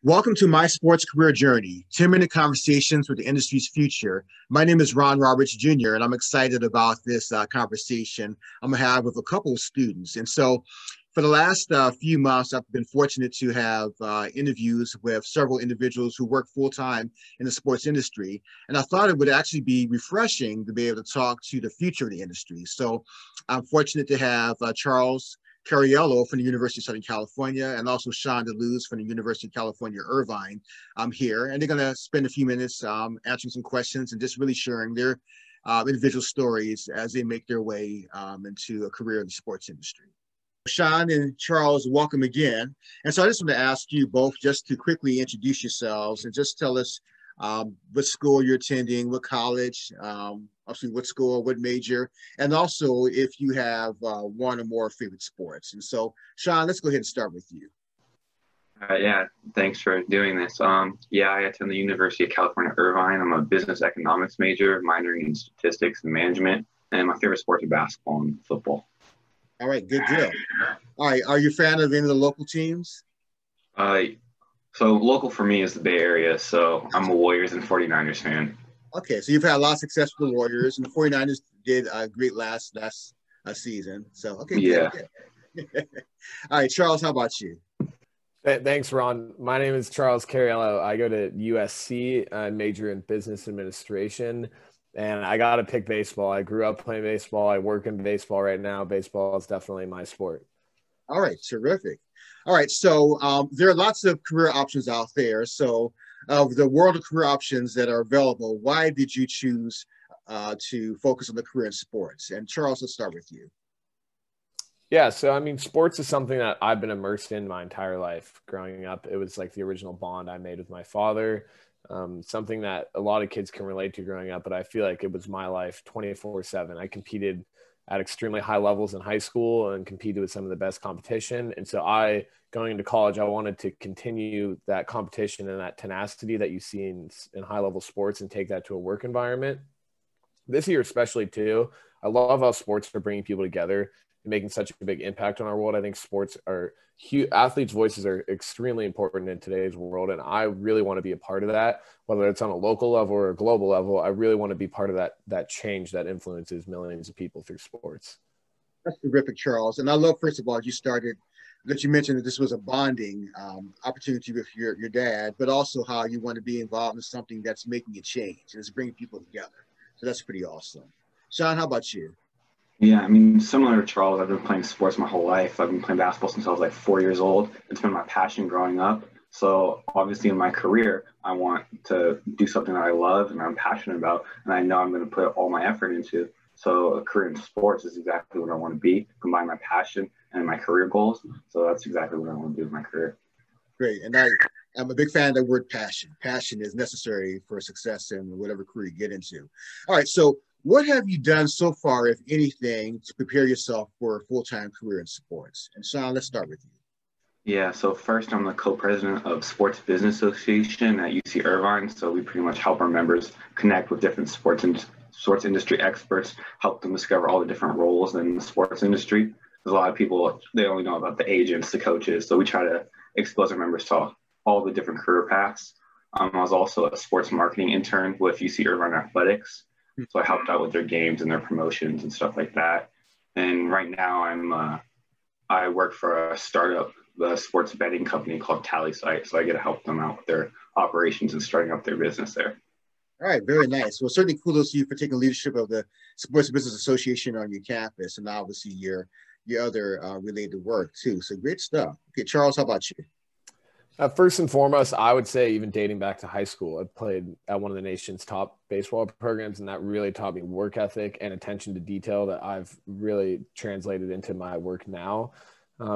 Welcome to My Sports Career Journey, 10-minute conversations with the industry's future. My name is Ron Roberts Jr., and I'm excited about this conversation I'm going to have with a couple of students. And so for the last few months, I've been fortunate to have interviews with several individuals who work full-time in the sports industry. And I thought it would actually be refreshing to be able to talk to the future of the industry. So I'm fortunate to have Charles Cariello from the University of Southern California, and also Sean DeLuz from the University of California, Irvine, here. And they're going to spend a few minutes answering some questions and just really sharing their individual stories as they make their way into a career in the sports industry. Sean and Charles, welcome again. And so I just want to ask you both just to quickly introduce yourselves and just tell us what school you're attending, what college, obviously what school, what major, and also if you have one or more favorite sports. And so, Sean, let's go ahead and start with you. Yeah, thanks for doing this. I attend the University of California, Irvine. I'm a business economics major, minoring in statistics and management, and my favorite sports are basketball and football. All right, good deal. All right, are you a fan of any of the local teams? So local for me is the Bay Area, so I'm a Warriors and 49ers fan. Okay, so you've had a lot of success with the Warriors, and the 49ers did great last season. So, okay, yeah. Good. All right, Charles, how about you? Thanks, Ron. My name is Charles Cariello. I go to USC. I major in business administration, and I got to pick baseball. I grew up playing baseball. I work in baseball right now. Baseball is definitely my sport. All right, terrific. All right, so there are lots of career options out there. So of the world of career options that are available, why did you choose to focus on the career in sports? And Charles, let's start with you. Yeah, so I mean, sports is something that I've been immersed in my entire life. Growing up, it was like the original bond I made with my father, something that a lot of kids can relate to growing up, but I feel like it was my life 24/7. I competed at extremely high levels in high school and competed with some of the best competition. And so going into college, I wanted to continue that competition and that tenacity that you see in high level sports and take that to a work environment. This year, especially too, I love how sports are bringing people together and making such a big impact on our world. I think sports are huge. Athletes' voices are extremely important in today's world. And I really want to be a part of that, whether it's on a local level or a global level. I really want to be part of that change that influences millions of people through sports. That's terrific, Charles. And I love, first of all, that you mentioned that this was a bonding opportunity with your dad, but also how you want to be involved in something that's making a change and it's bringing people together. So that's pretty awesome. Sean, how about you? Yeah, I mean, similar to Charles, I've been playing sports my whole life. I've been playing basketball since I was like 4 years old. It's been my passion growing up. So obviously in my career, I want to do something that I love and I'm passionate about, and I know I'm going to put all my effort into. So a career in sports is exactly what I want to be, combine my passion and my career goals. So that's exactly what I want to do with my career. Great. And I'm a big fan of the word passion. Passion is necessary for success in whatever career you get into. All right. So what have you done so far, if anything, to prepare yourself for a full-time career in sports? And Sean, let's start with you. Yeah, so first I'm the co-president of Sports Business Association at UC Irvine. So we pretty much help our members connect with different sports industry experts, help them discover all the different roles in the sports industry. There's a lot of people, they only know about the agents, the coaches. So we try to expose our members to all the different career paths. I was also a sports marketing intern with UC Irvine Athletics. So I helped out with their games and their promotions and stuff like that. And right now I work for a startup, the sports betting company called TallySight. So I get to help them out with their operations and starting up their business there. All right, very nice. Well, certainly kudos to you for taking leadership of the Sports Business Association on your campus, and obviously your other related work too. So great stuff. Okay, Charles, how about you? First and foremost, I would say even dating back to high school, I played at one of the nation's top baseball programs, and that really taught me work ethic and attention to detail that I've really translated into my work now.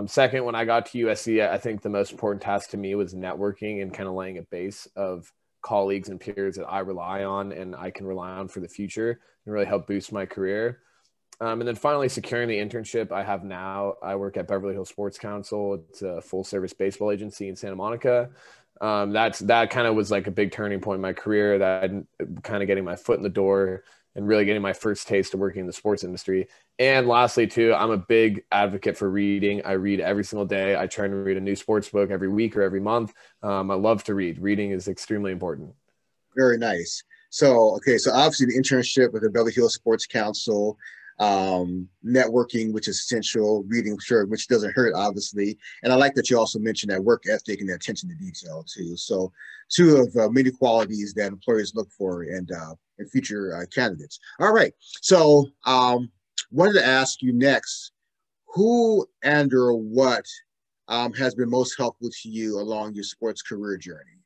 Second, when I got to USC, I think the most important task to me was networking and kind of laying a base of colleagues and peers that I rely on and I can rely on for the future and really help boost my career. And then finally, securing the internship I have now. I work at Beverly Hills Sports Council. It's a full service baseball agency in Santa Monica. That kind of was like a big turning point in my career, that kind of getting my foot in the door and really getting my first taste of working in the sports industry. And lastly, too, I'm a big advocate for reading. I read every single day. I try to read a new sports book every week or every month. I love to read. Reading is extremely important. Very nice. So, okay, so obviously the internship with the Beverly Hills Sports Council, networking, which is essential, reading, sure, which doesn't hurt, obviously. And I like that you also mentioned that work ethic and that attention to detail, too. So, two of many qualities that employers look for in future candidates. All right. So, wanted to ask you next, who and or what has been most helpful to you along your sports career journey?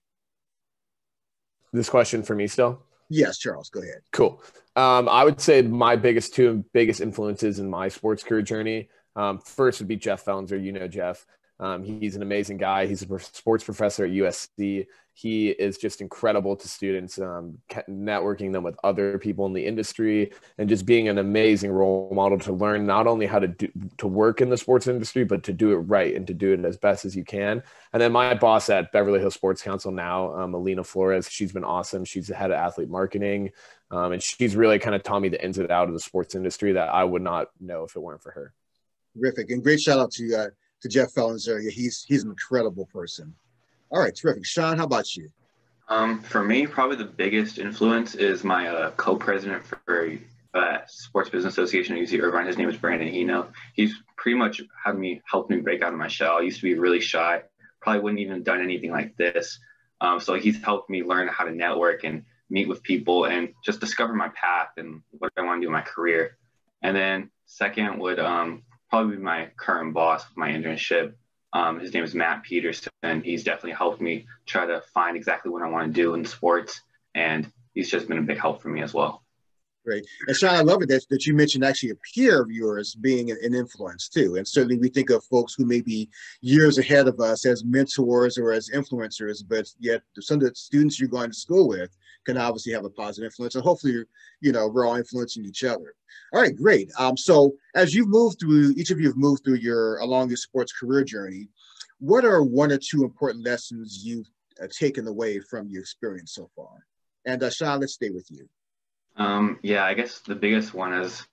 This question for me still? Yes, Charles, go ahead. Cool. I would say my two biggest influences in my sports career journey, first would be Jeff Fellenser. You know Jeff. He's an amazing guy. He's a sports professor at USC. He is just incredible to students, networking them with other people in the industry and just being an amazing role model to learn not only how to work in the sports industry, but to do it right and to do it as best as you can. And then my boss at Beverly Hills Sports Council now, Alina Flores, she's been awesome. She's the head of athlete marketing. And she's really kind of taught me the ins and outs of the sports industry that I would not know if it weren't for her. Terrific. And great shout out to Jeff Fellenser. He's an incredible person. All right, terrific. Sean, how about you? For me, probably the biggest influence is my co-president for Sports Business Association at UC Irvine. His name is Brandon Hino. He's pretty much helped me break out of my shell. I used to be really shy, probably wouldn't even have done anything like this. So he's helped me learn how to network and meet with people and just discover my path and what I want to do in my career. And then second would probably be my current boss with my internship. His name is Matt Peterson. He's definitely helped me try to find exactly what I want to do in sports. And he's just been a big help for me as well. Great. And Sean, I love it that you mentioned actually a peer of yours being an influence too. And certainly we think of folks who may be years ahead of us as mentors or as influencers, but yet some of the students you're going to school with can obviously have a positive influence. And hopefully, we're all influencing each other. All right, great. So as you've moved through, each of you have moved through along your sports career journey, what are one or two important lessons you've taken away from your experience so far? And Sean, let's stay with you. Yeah, I guess the biggest one is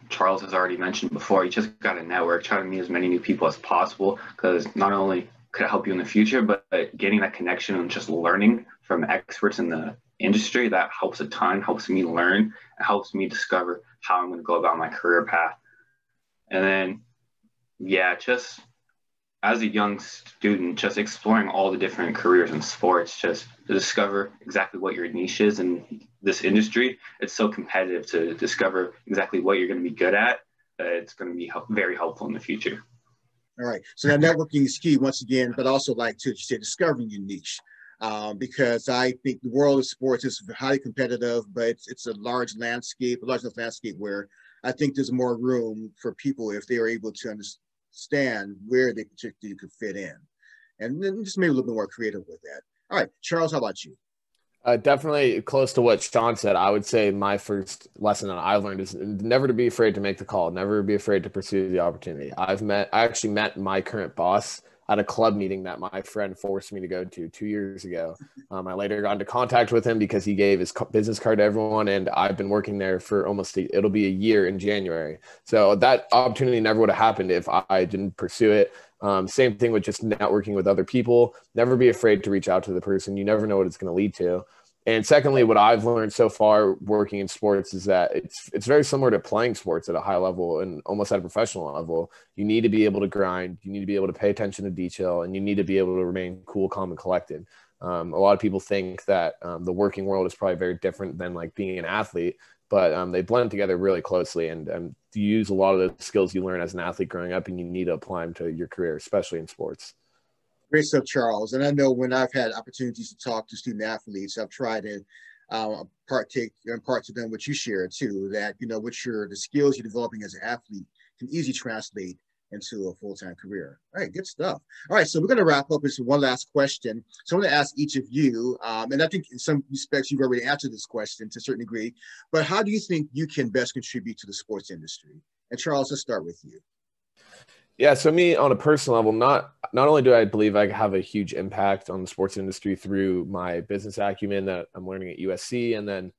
Charles has already mentioned before. You just got to network, try to meet as many new people as possible, because not only could it help you in the future, but getting that connection and just learning from experts in the industry, that helps a ton, helps me learn, it helps me discover how I'm going to go about my career path. And then, yeah, just as a young student, just exploring all the different careers in sports, just to discover exactly what your niche is in this industry. It's so competitive to discover exactly what you're going to be good at. It's going to be very helpful in the future. All right. So that networking is key once again, but also like to say discovering your niche. Because I think the world of sports is highly competitive, but it's a large enough landscape where I think there's more room for people if they are able to understand where they particularly could fit in. And then just maybe a little bit more creative with that. All right, Charles, how about you? Definitely close to what Sean said. I would say my first lesson that I learned is never to be afraid to make the call, never be afraid to pursue the opportunity. I actually met my current boss at a club meeting that my friend forced me to go to 2 years ago. I later got into contact with him because he gave his business card to everyone, and I've been working there for it'll be a year in January. So that opportunity never would have happened if I didn't pursue it. Same thing with just networking with other people. Never be afraid to reach out to the person. You never know what it's going to lead to. And secondly, what I've learned so far working in sports is that it's very similar to playing sports at a high level and almost at a professional level. You need to be able to grind. You need to be able to pay attention to detail, and you need to be able to remain cool, calm, and collected. A lot of people think that the working world is probably very different than like being an athlete, but they blend together really closely. And you use a lot of the skills you learn as an athlete growing up, and you need to apply them to your career, especially in sports. Great stuff, Charles. And I know when I've had opportunities to talk to student athletes, I've tried to impart to them what you share too, that, the skills you're developing as an athlete can easily translate into a full-time career. All right, good stuff. All right, so we're going to wrap up with one last question. So I'm going to ask each of you, and I think in some respects you've already answered this question to a certain degree, but how do you think you can best contribute to the sports industry? And Charles, let's start with you. Yeah, so me on a personal level, not only do I believe I have a huge impact on the sports industry through my business acumen that I'm learning at USC, and then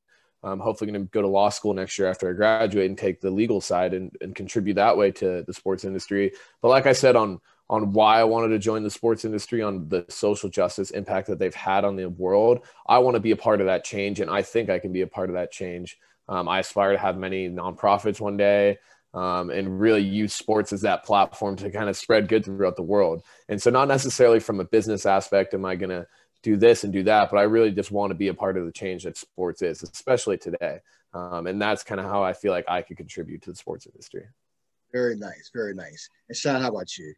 I'm hopefully going to go to law school next year after I graduate and take the legal side and contribute that way to the sports industry. But like I said, on why I wanted to join the sports industry, on the social justice impact that they've had on the world, I want to be a part of that change. And I think I can be a part of that change. I aspire to have many nonprofits one day, and really use sports as that platform to kind of spread good throughout the world. And so not necessarily from a business aspect, am I going to do this and do that, but I really just want to be a part of the change that sports is, especially today. And that's kind of how I feel like I could contribute to the sports industry. Very nice. Very nice. And Sean, how about you?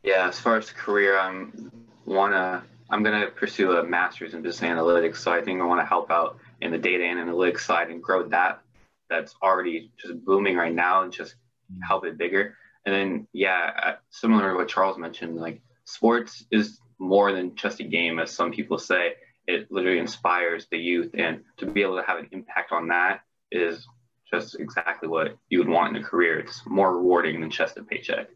Yeah, as far as career, I'm going to pursue a master's in business analytics. So I think I want to help out in the data and analytics side and grow that. That's already just booming right now, and just help it bigger. And then, yeah, similar to what Charles mentioned, like sports is more than just a game, as some people say. It literally inspires the youth, and to be able to have an impact on that is just exactly what you would want in a career. It's more rewarding than just a paycheck.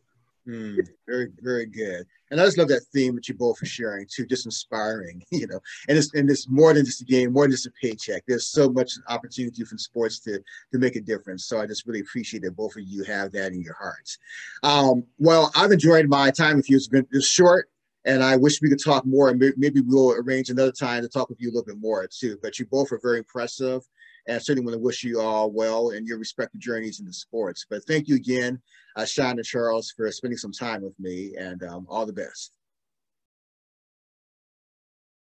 Very, very good. And I just love that theme that you both are sharing too, just inspiring, and it's more than just a game, more than just a paycheck. There's so much opportunity from sports to make a difference. So I just really appreciate that both of you have that in your hearts. Well, I've enjoyed my time with you. It's short, and I wish we could talk more, and maybe we'll arrange another time to talk with you a little bit more too. But you both are very impressive, and I certainly want to wish you all well in your respective journeys into sports. But thank you again, Sean and Charles, for spending some time with me, and all the best.